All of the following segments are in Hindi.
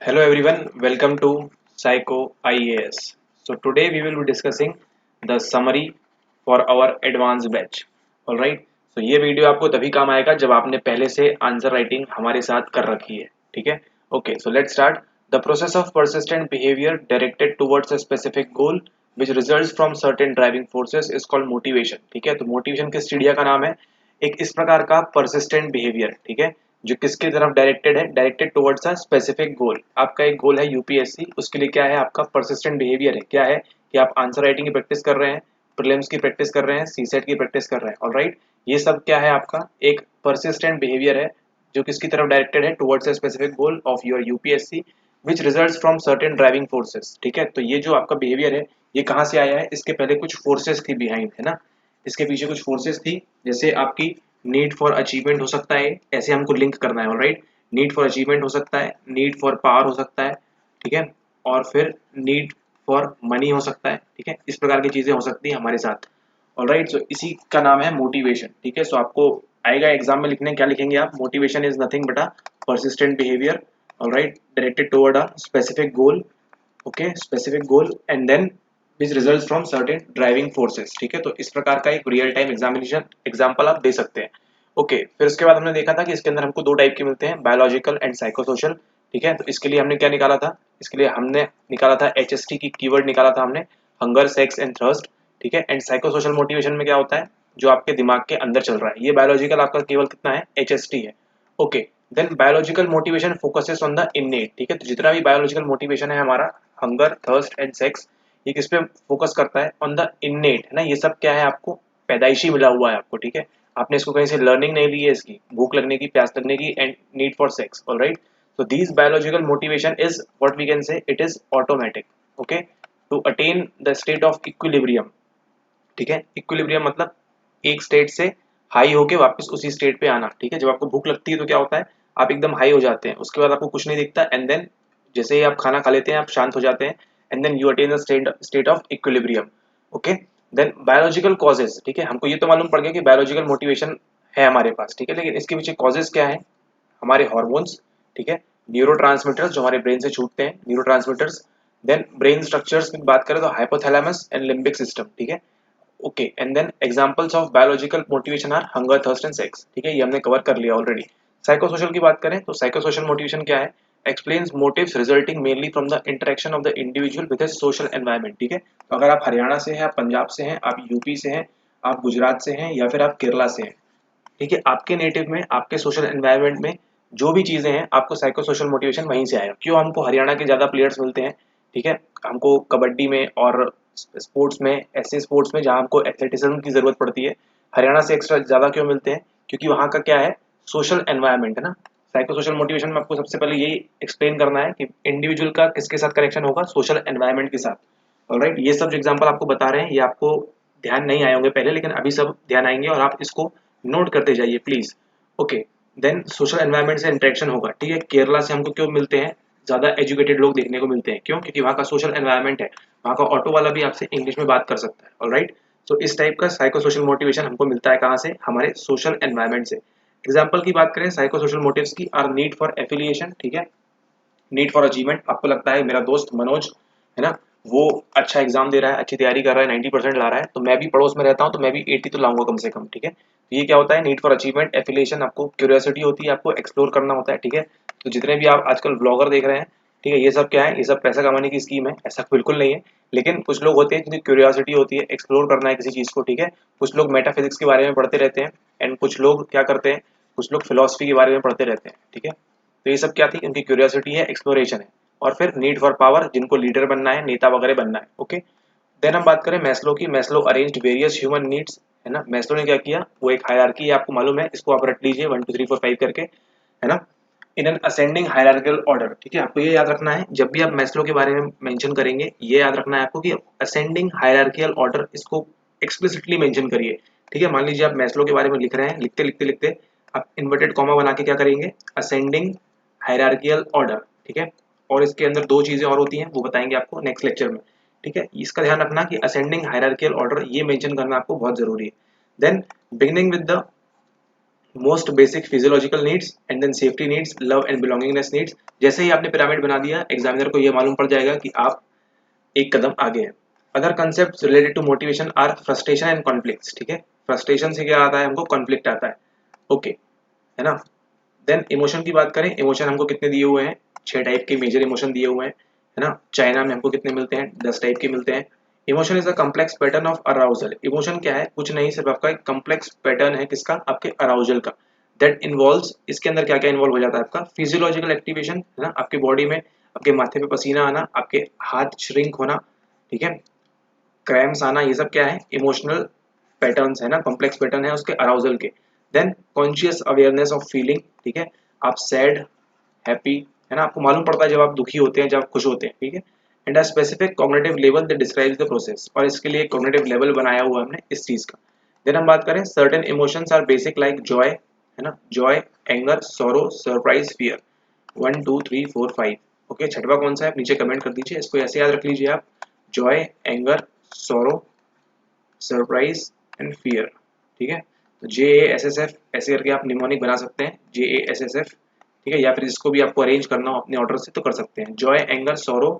Hello everyone, welcome to Psycho IAS. So today we will be discussing the summary for our advanced batch. Alright, so ये वीडियो आपको तभी काम आएगा जब आपने पहले से आंसर राइटिंग हमारे साथ कर रखी है, ठीक है? Okay, so let's start. The process of persistent behavior directed towards a specific goal which results from certain driving forces is called motivation. ठीक है, तो मोटिवेशन किस चिड़िया का नाम है? एक इस प्रकार का persistent behavior, ठीक है, जो किसकी तरफ डायरेक्टेड है, डायरेक्टेड टुवर्ड्स अ स्पेसिफिक गोल। आपका एक गोल है यूपीएससी, उसके लिए क्या है, आपका परसिस्टेंट बिहेवियर है। क्या है कि आप आंसर राइटिंग की प्रैक्टिस कर रहे हैं, प्रीलिम्स की प्रैक्टिस कर रहे हैं, सीसेट की प्रैक्टिस कर रहे हैं। ऑलराइट, ये सब क्या है, आपका एक परसिस्टेंट बिहेवियर है जो किसकी तरफ डायरेक्टेड है, towards a specific goal of your UPSC which results from certain driving forces. ठीक है, तो ये जो आपका बिहेवियर है ये कहाँ से आया है, इसके पहले कुछ फोर्सेस थी बिहाइंड, है ना, इसके पीछे कुछ फोर्सेस थी, जैसे आपकी नीड फॉर अचीवमेंट हो सकता है, ऐसे हमको लिंक करना है। ऑलराइट, नीड फॉर अचीवमेंट हो सकता है, नीड फॉर पावर हो सकता है, ठीक है, और फिर नीड फॉर मनी हो सकता है। ठीक है, इस प्रकार की चीजें हो सकती है हमारे साथ। ऑलराइट, सो इसी का नाम है मोटिवेशन। ठीक है, सो आपको आएगा एग्जाम में लिखने, क्या लिखेंगे आप, motivation is nothing but a persistent behaviour, alright, directed toward a specific goal. Okay, specific goal and then which results from certain driving forces. ठीक है, तो इस प्रकार का एक रियल टाइम एग्जामिनेशन एग्जाम्पल आप दे सकते हैं। ओके, फिर उसके बाद हमने देखा था कि इसके अंदर हमको दो टाइप के मिलते हैं, बायोलॉजिकल एंड साइकोसोशल। ठीक है, तो इसके लिए हमने क्या निकाला था, इसके लिए हमने निकाला था HST की कीवर्ड निकाला था हमने, हंगर सेक्स एंड थर्स्ट। ठीक है, एंड साइकोसोशल मोटिवेशन में क्या होता है, जो आपके दिमाग के अंदर चल रहा है। ये बायोलॉजिकल आपका केवल कितना है, HST है। Okay, then biological motivation focuses on the innate. ठीक है, तो जितना भी बायोलॉजिकल मोटिवेशन है हमारा, हंगर, थर्स्ट एंड सेक्स, ये किस पे फोकस करता है, ऑन द इननेट, है ना। ये सब क्या है, आपको पैदाइशी मिला हुआ है आपको। ठीक है, आपने इसको कहीं से लर्निंग नहीं ली है, इसकी भूख लगने की, प्यास लगने की and need for sex. Alright, so these biological motivation is what we can say, it is automatic, okay, to attain the state of equilibrium। ठीक है, इक्विलिब्रियम मतलब एक स्टेट से हाई होके वापस उसी स्टेट पे आना। ठीक है, जब आपको भूख लगती है तो क्या होता है, आप एकदम हाई हो जाते हैं, उसके बाद आपको कुछ नहीं दिखता, एंड देन जैसे ही आप खाना खा लेते हैं आप शांत हो जाते हैं, and then you attain the state of equilibrium. Okay, then biological causes. ठीक है, हमको ये तो मालूम पड़ गया कि बायोलॉजिकल मोटिवेशन है हमारे पास, ठीक है, लेकिन इसके पीछे कॉजेज क्या है, हमारे हॉर्मोन्स। ठीक है, न्यूरोट्रांसमीटर्स जो हमारे ब्रेन से छूटते हैं, न्यूरोट्रांसमीटर्स। देन ब्रेन स्ट्रक्चर्स की बात करें तो हाइपोथैलेमस एंड लिम्बिक सिस्टम। ठीक है, okay, and then examples of biological motivation are hunger, thirst and sex. ठीक है, ये हमने कवर कर लिया ऑलरेडी। साइकोसोशल की बात करें तो साइकोसोशल मोटिवेशन क्या है, explains motives resulting mainly from the interaction of the individual with his social environment. ठीक है, तो अगर आप हरियाणा से हैं, आप पंजाब से हैं, आप यूपी से हैं, आप गुजरात से हैं, या फिर आप केरला से हैं, ठीक है, आपके नेटिव में, आपके सोशल एनवायरनमेंट में जो भी चीजें हैं, आपको साइको सोशल मोटिवेशन वहीं से आएगा। क्यों हमको हरियाणा के ज्यादा प्लेयर्स मिलते हैं, ठीक है, हमको कबड्डी में और स्पोर्ट्स में, ऐसे स्पोर्ट्स में जहाँ हमको एथलेटिज्म की जरूरत पड़ती है, हरियाणा से एक्स्ट्रा ज्यादा क्यों मिलते हैं, क्योंकि वहाँ का क्या है, सोशल एनवायरनमेंट है ना। साइको सोशल मोटिवेशन में आपको सबसे पहले यही एक्सप्लेन करना है कि इंडिविजुअल का किसके साथ कनेक्शन होगा, सोशल एनवायरनमेंट के साथ। ऑलराइट, ये सब जो एग्जांपल आपको बता रहे हैं ये आपको ध्यान नहीं आए होंगे पहले, लेकिन अभी सब ध्यान आएंगे और आप इसको नोट करते जाइए please. Okay, then social environment से इंटरेक्शन होगा। ठीक है, केरला से हमको क्यों मिलते हैं, ज्यादा एजुकेटेड लोग देखने को मिलते हैं, क्यों, क्योंकि वहाँ का सोशल एनवायरनमेंट है, वहाँ का ऑटो वाला भी आपसे इंग्लिश में बात कर सकता है। ऑलराइट, तो इस टाइप का साइको सोशल मोटिवेशन हमको मिलता है कहाँ से, हमारे सोशल एनवायरनमेंट से। एग्जाम्पल की बात करें साइको सोशल मोटिव्स की, आर नीड फॉर एफिलिएशन। ठीक है, नीड फॉर अचीवमेंट, आपको लगता है मेरा दोस्त मनोज, है ना, वो अच्छा एग्जाम दे रहा है, अच्छी तैयारी कर रहा है, 90% ला रहा है, तो मैं भी पड़ोस में रहता हूँ तो मैं भी 80 तो लाऊंगा कम से कम। ठीक है, तो ये क्या होता है, नीड फॉर अचीवमेंट, एफिलिएशन, आपको क्यूरियोसिटी होती है, आपको एक्सप्लोर करना होता है। ठीक है, तो जितने भी आप आजकल ब्लॉगर देख रहे हैं, ठीक है, ये सब क्या है, ये सब पैसा कमाने की स्कीम है, ऐसा बिल्कुल नहीं है। लेकिन कुछ लोग होते हैं जिनकी क्यूरियोसिटी होती है, एक्सप्लोर करना है किसी चीज को। ठीक है, कुछ लोग मेटाफिजिक्स के बारे में पढ़ते रहते हैं, एंड कुछ लोग क्या करते हैं, कुछ लोग फिलोसफी के बारे में पढ़ते रहते हैं। ठीक है, तो ये सब क्या थी, उनकी क्यूरियोसिटी है, एक्सप्लोरेशन है। और फिर नीड फॉर पावर, जिनको लीडर बनना है, नेता वगैरह बनना है। ओके, देन हम बात करें मैस्लो की, Maslow arranged various human needs, है ना। मैस्लो ने क्या किया, वो एक हायरार्की है, आपको मालूम है, इसको आप रट लीजिए 1 2 3 4 5 करके, है ना, in an ascending hierarchical order. ठीक है, आपको ये याद रखना है, जब भी आप मैस्लो के बारे में मेंशन करेंगे, ये याद रखना है आपको कि असेंडिंग हायरार्किकल ऑर्डर, इसको एक्सप्लिसिटली मेंशन करिए। ठीक है, मान लीजिए आप मैस्लो के बारे में लिख रहे हैं, लिखते लिखते लिखते आप इन्वर्टेड कॉमा बना के क्या करेंगे, असेंडिंग हायरार्किकल ऑर्डर। ठीक है, और इसके अंदर दो चीजें और होती हैं, वो बताएंगे आपको नेक्स्ट लेक्चर में। ठीक है, इसका ध्यान रखना कि असेंडिंग हायरार्किकल ऑर्डर ये मेंशन करना आपको बहुत जरूरी है। Then beginning with the most basic physiological needs and then safety needs, love and belongingness needs. जैसे ही आपने पिरामिड बना दिया, एग्जामिनर को ये मालूम पड़ जाएगा कि आप एक कदम आगे हैं। Other concept related to motivation are frustration and conflicts. ठीक है, फ्रस्ट्रेशन से क्या आता है, हमको कॉन्फ्लिक्ट आता है। ओके, है ना। देन इमोशन की बात करें, इमोशन हमको कितने दिए हुए हैं, 6 टाइप के मेजर इमोशन दिए हुए हैं, है ना। चाइना में हमको कितने मिलते हैं, 10 टाइप के मिलते हैं। Emotion is a complex pattern of arousal. Emotion क्या है, कुछ नहीं, सिर्फ आपका एक कम्प्लेक्स पैटर्न है, किसका, आपके अराउजल का। दैट इन्वॉल्व्स, इसके अंदर क्या क्या इन्वॉल्व हो जाता है, आपका फिजियोलॉजिकल एक्टिवेशन, है ना, आपके बॉडी में, आपके माथे पे पसीना आना, आपके हाथ श्रिंक होना, ठीक है, क्रैम्स आना, ये सब क्या है, इमोशनल पैटर्न्स है ना, कॉम्प्लेक्स पैटर्न है उसके अराउजल के। Then conscious awareness of feeling, ठीक है, आप सैड, हैप्पी, है ना, आपको मालूम पड़ता है जब आप दुखी होते हैं, जब आप खुश होते हैं, ठीक है। And a specific cognitive level that describes the process, और इसके लिए कॉग्निटिव लेवल बनाया हुआ है हमने इस चीज का। देन हम बात करें, certain emotions are basic like joy, है ना, joy, anger, sorrow, surprise, fear. 1 2 3 4 5। Okay, छठवा कौन सा है, आप नीचे कमेंट कर दीजिए, इसको ऐसे याद रख लीजिए आप, Joy, anger, sorrow, surprise and fear. ठीक है, तो JASSF ऐसे करके आप निमोनिक बना सकते हैं, JASSF। ठीक है, या फिर इसको भी आपको अरेंज करना हो अपने ऑर्डर से तो कर सकते हैं, joy, anger, sorrow,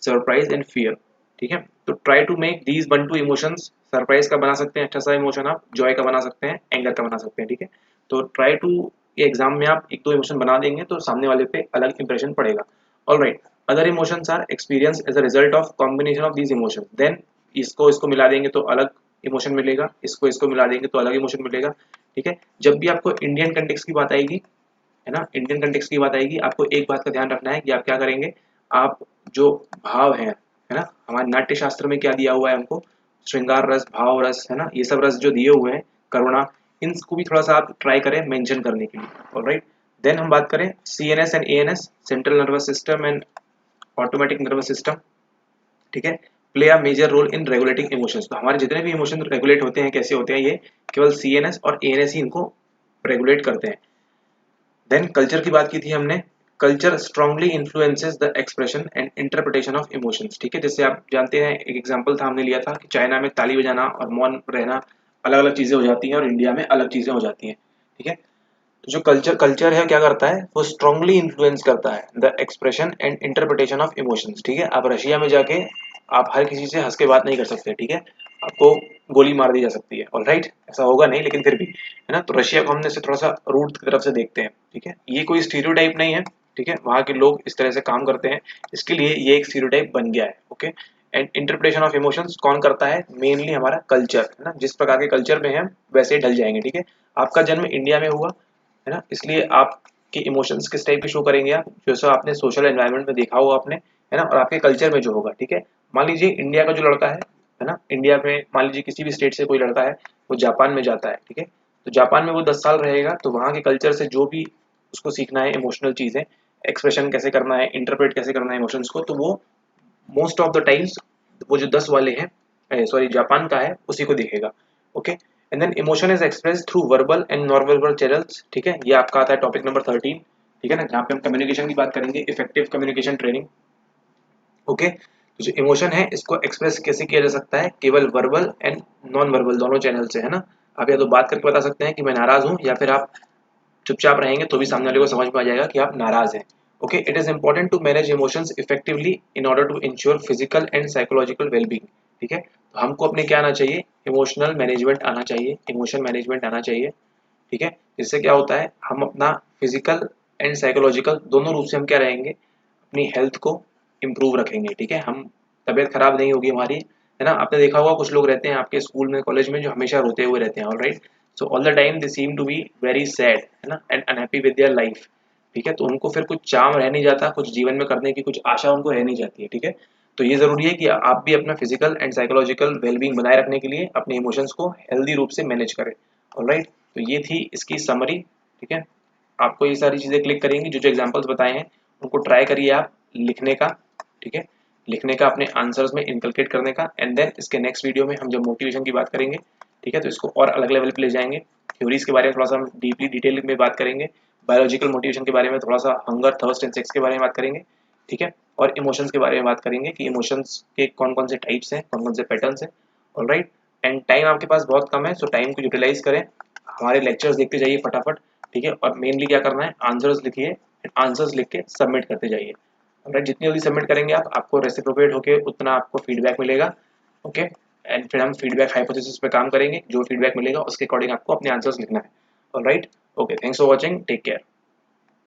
surprise and fear. ठीक है, तो try to make these 1 2 emotions. Surprise का बना सकते हैं अच्छा सा इमोशन, आप जॉय का बना सकते हैं, एंगर का बना सकते हैं। ठीक है, तो ट्राई टू, ये एग्जाम में आप 1 2 इमोशन बना देंगे तो सामने वाले पे अलग इंप्रेशन पड़ेगा। Alright, other emotions are experience as a result of combination of these emotions. Then इसको इसको मिला देंगे तो अलग इमोशन मिलेगा, इसको इसको मिला देंगे तो अलग इमोशन मिलेगा। ठीक है, जब भी आपको इंडियन कंटेक्स्ट की बात आएगी, है ना, इंडियन कंटेक्स्ट की बात आएगी, आपको एक बात का ध्यान रखना है कि आप क्या करेंगे, आप जो भाव है ना, हमारे नाट्य शास्त्र में क्या दिया हुआ है हमको, श्रृंगार रस, भाव रस, है ना, ये सब रस जो दिए हुए हैं, करुणा, इनको भी थोड़ा सा आप ट्राई करें मेंशन करने के लिए। ऑलराइट, देन हम बात करें CNS and ANS, central nervous system and automatic nervous system. ठीक है, play a major role in regulating emotions. तो हमारे जितने भी इमोशन रेगुलेट होते हैं, कैसे होते हैं, ये केवल CNS और ANS ही इनको रेगुलेट करते हैं। देन कल्चर की बात की थी हमने, culture strongly influences the expression and interpretation of emotions. ठीक है, जैसे आप जानते हैं, एक एग्जांपल था हमने लिया था कि चाइना में ताली बजाना और मौन रहना अलग अलग चीजें हो जाती हैं, और इंडिया में अलग चीजें हो जाती हैं। ठीक है, तो जो कल्चर कल्चर है क्या करता है, वो स्ट्रांगली इन्फ्लुएंस करता है the expression and interpretation of emotions. ठीक है, आप रशिया में जाके आप हर किसी से हंस के बात नहीं कर सकते। ठीक है, आपको गोली मार दी जा सकती है। ऑलराइट, ऐसा होगा नहीं, लेकिन फिर भी, है ना, तो रशिया को हमने से थोड़ा सा रूट की तरफ से देखते हैं। ठीक है, ये कोई स्टीरियोटाइप नहीं है। ठीक है, वहाँ के लोग इस तरह से काम करते हैं, इसके लिए ये एक स्टीरियोटाइप बन गया है। Okay, and interpretation of emotions कौन करता है, मेनली हमारा कल्चर, है ना, जिस प्रकार के कल्चर में हम वैसे ही ढल जाएंगे। ठीक है, आपका जन्म इंडिया में हुआ, है ना, इसलिए आपके इमोशंस किस टाइप के शो करेंगे, आप जैसा आपने सोशल एनवायरनमेंट में देखा होगा आपने, है ना, और आपके कल्चर में जो होगा। ठीक है, मान लीजिए इंडिया का जो लड़का है ना, इंडिया में मान लीजिए किसी भी स्टेट से कोई लड़का है, वो जापान में जाता है। ठीक है, तो जापान में वो 10 साल रहेगा, तो वहाँ के कल्चर से जो भी उसको सीखना है, इमोशनल चीजें, एक्सप्रेशन कैसे करना है, इंटरप्रेट कैसे करना है इमोशंस को, तो वो मोस्ट ऑफ द टाइम्स वो जो 10 वाले हैं, सॉरी जापान का है, उसी को दिखेगा। Okay, and then emotion is express through verbal and non verbal channels. ठीक है, ये आपका आता है टॉपिक नंबर 13। ठीक है ना, जहाँ पे हम कम्युनिकेशन की बात करेंगे, इफेक्टिव कम्युनिकेशन ट्रेनिंग। ओके, तो जो इमोशन है इसको एक्सप्रेस कैसे किया जा सकता है, केवल वर्बल एंड नॉन वर्बल दोनों चैनल से, है ना। आप या तो बात करके बता सकते हैं कि मैं नाराज हूँ, या फिर आप चुपचाप रहेंगे तो भी सामने वाले को समझ में आ जाएगा कि आप नाराज हैं। Okay, it is important to manage emotions effectively in order to ensure physical and psychological wellbeing. ठीक है, तो हमको अपने क्या आना चाहिए, इमोशनल मैनेजमेंट आना चाहिए, इमोशन मैनेजमेंट आना चाहिए। ठीक है, जिससे क्या होता है, हम अपना फिजिकल एंड साइकोलॉजिकल दोनों रूप से हम क्या रहेंगे, अपनी हेल्थ को इम्प्रूव रखेंगे। ठीक है, हम तबीयत खराब नहीं होगी हमारी, है ना। आपने देखा होगा कुछ लोग रहते हैं आपके स्कूल में, कॉलेज में, जो हमेशा रोते हुए रहते हैं। Alright, so all the time they seem to be very sad, है ना, and unhappy with their life. ठीक है, तो उनको फिर कुछ चाम रह नहीं जाता, कुछ जीवन में करने की कुछ आशा उनको रह नहीं जाती है। ठीक है, तो ये जरूरी है कि आप भी अपना फिजिकल एंड साइकोलॉजिकल वेलबींग बनाए रखने के लिए अपने इमोशंस को हेल्दी रूप से मैनेज करें। ऑलराइट, तो ये थी इसकी समरी। ठीक है, आपको ये सारी चीजें क्लिक करेंगी, जो जो एग्जांपल्स बताए हैं उनको ट्राई करिए आप लिखने का। ठीक है, लिखने का, अपने आंसर्स में इनकलकेट करने का, एंड देन इसके नेक्स्ट वीडियो में हम जब मोटिवेशन की बात करेंगे, ठीक है, तो इसको और अलग लेवल पे ले जाएंगे। थ्योरीज के बारे में थोड़ा सा हम डीपली डिटेल में बात करेंगे, बायोलॉजिकल मोटिवेशन के बारे में थोड़ा सा, हंगर, थर्स्ट एंड सेक्स के बारे में बात करेंगे। ठीक है, और इमोशंस के बारे में बात करेंगे कि इमोशंस के कौन कौन से टाइप्स हैं, कौन कौन से पैटर्न्स हैं। ऑलराइट, एंड टाइम आपके पास बहुत कम है, सो टाइम को यूटिलाइज करें। हमारे लेक्चर्स देखते जाइए फटाफट, ठीक है। और मेनली क्या करना है, आंसर्स लिखिए, आंसर्स लिख के सबमिट करते जाइए। राइट, जितनी जल्दी सबमिट करेंगे आप, आपको रेसिप्रोकेट होके उतना आपको फीडबैक मिलेगा। ओके, एंड फिर हम फीडबैक हाइपोथेसिस पे काम करेंगे, जो फीडबैक मिलेगा उसके अकॉर्डिंग आपको अपने आंसर्स लिखना है। Alright, okay, thanks for watching, take care.